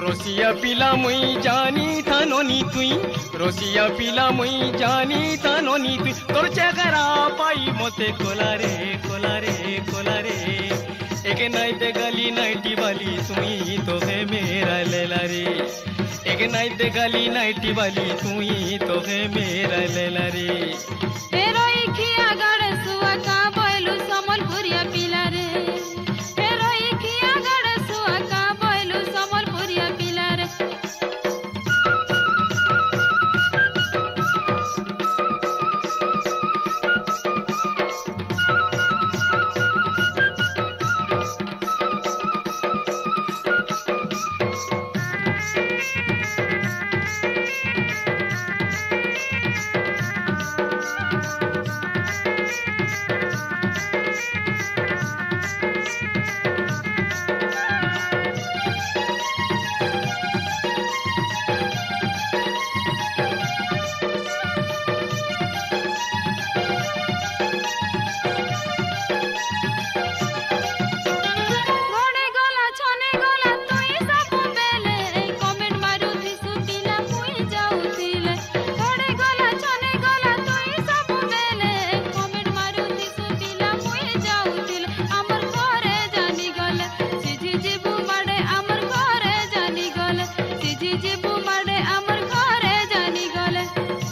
রসিয়া পিলা মুই জানি থাননি তুই, রসিয়া পিলা মুই জানি থাননি তুই, তোর চেহারা পাই মতে কোলারে কোলারে কোলারে, এক নাইতে গালি নাইটি বালি তুই তোহে মেরা লেলা রে, এক নাইতে গালি নাইটি বালি তুই তোহে মেরা লেলা রে। হেরোই খিয়া গড়ে সুয়া কা বয়লু সম্বলপুরিয়া পিলা রে, হেরোই খিয়া গড়ে সুয়া কা বয়লু সম্বলপুরিয়া পিলা রে।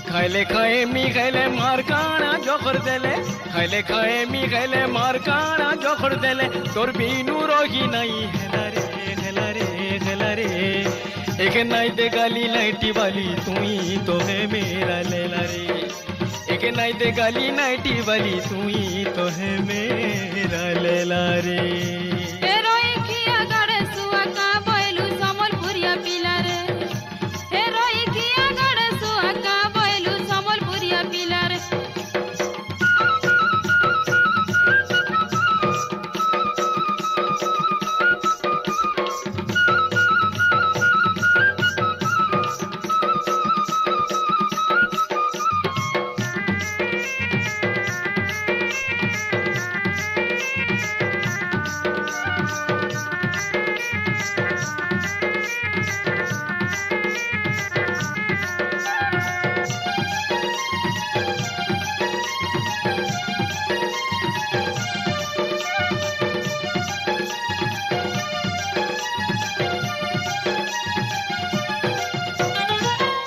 খাইলে খায়ে মি খাইলে মার কানা জখর দেলে, খাইলে খায়ে মি খাইলে মার কানা জখর দেলে, তোর বিনু রহি নাই হেলা রে হেলা রে হেলা রে, এক নাইতে গালি নাইটি বালি তুই তোহে মেরা লেলা রে, এক নাইতে গালি নাইটি বালি তুই তোহে মেরা লেলা রে। হেরোই খিয়া গড়ে সুয়া কা বয়লু সম্বলপুরিয়া পিলা রে, হেরোই খিয়া গড়ে সুয়া কা বয়লু সম্বলপুরিয়া পিলা রে।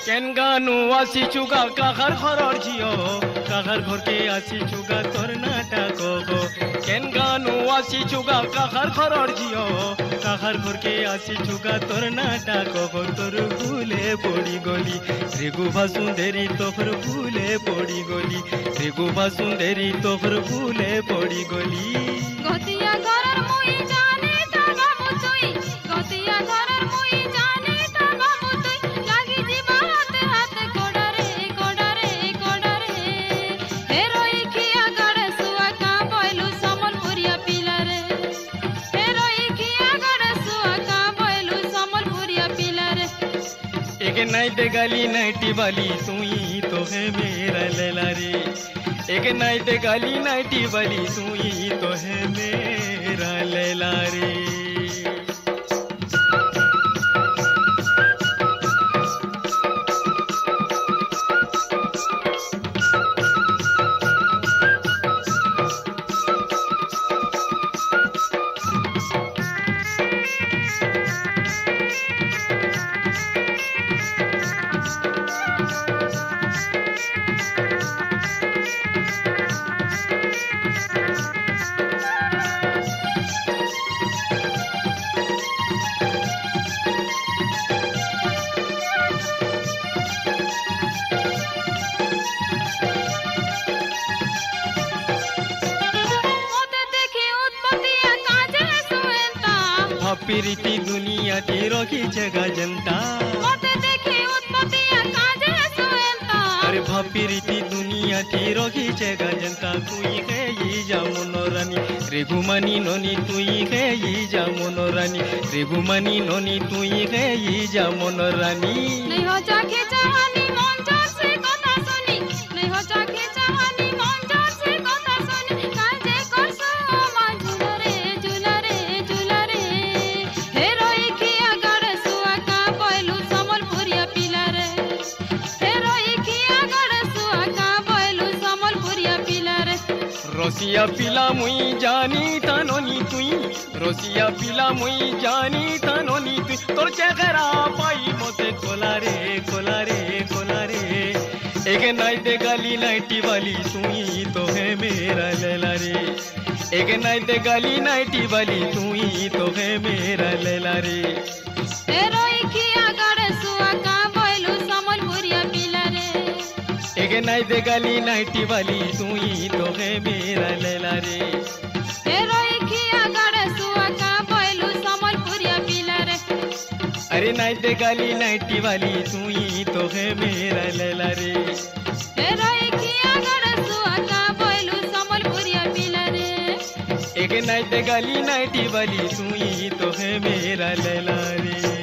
কেন গানু আসি চুগা কাহার ঘরর ঝিও, কাহার ঘরকে আসি চুগা তোর নাটক গো, কেন গানু আসি চুগা কাহার ঘরর ঝিও, কাহার ঘরকে আসি চুগা তোর নাটক গো, তোর ভুলে পড়ি গলি রেগুভা সুন্দরী তোর ভুলে পড়ি গলি, রেগুভা সুন্দরী তোর ভুলে পড়ি গলি। গতিয়া ঘরের মুই জানি তা বাবু তুই, গতিয়া ঘরের মুই জানি তা বাবু তুই, লাগি ଯିବା হাতে হাতে কোডারে কোডারে কোডারে, হেরোই খিয়া গড়ে সুয়া কা বয়লু সম্বলপুরিয়া পিলা রে, एक नाइट गाली नाइटी वाली तू ही तो है मेरा लैला रे। एक नाइट गाली नाइटी वाली तू ही तो है मेरा लैला रे। प्रीति दुनिया ती रखीছে গাজন্তা মতে দেখে উৎপত্তিয়া কাজে সোয়েন্তা अरे भापीरीति दुनिया ती रखीছে গাজন্তা তুই খেয়ে যা মনোরানী রেগুমানি ননি তুই খেয়ে যা মনোরানী রেগুমানি ননি তুই খেয়ে যা মনোরানী। नहीं हो चाखे चाहनी मन जोर से कथा सुनी नहीं हो चाखे चाहनी मन जोर से कथा सुनी काजे करसो मा झुलरे झुलरे झुलरे हे रोई खिया गड़े सुआ का बोलू समलपुरिया पिला रे हे रोई खिया गड़े सुआ का बोलू समलपुरिया पिला रे। रसिया पिला मुई जानी तानोनी तुई रसिया पिला मुई जानी तानोनी तुई तोर चेहरा पाई मोते कोला रे कोला रे कोला रे। एक नाइट गाली नाइटी वाली तुई तो है मेरा लैला रे। एक नाइट गाली नाइटी वाली तुई तो है मेरा लैला रे। हे रोई खिया गड़े सुआ का बोलू समलपुरिया पिला रे एक नाइट गाली नाइटी वाली तुई तो है मेरा लैला रे। हे रोई खिया गड़े सुआ का बोलू समलपुरिया पिला रे। अरे नाइट गाली नाइटी वाली तुई तो है मेरा लैला रे। हे रोई खिया गड़े सुआ का बोलू समलपुरिया पिला रे। एक नाइट गाली नाइटी वाली तुई तो है मेरा लैला रे।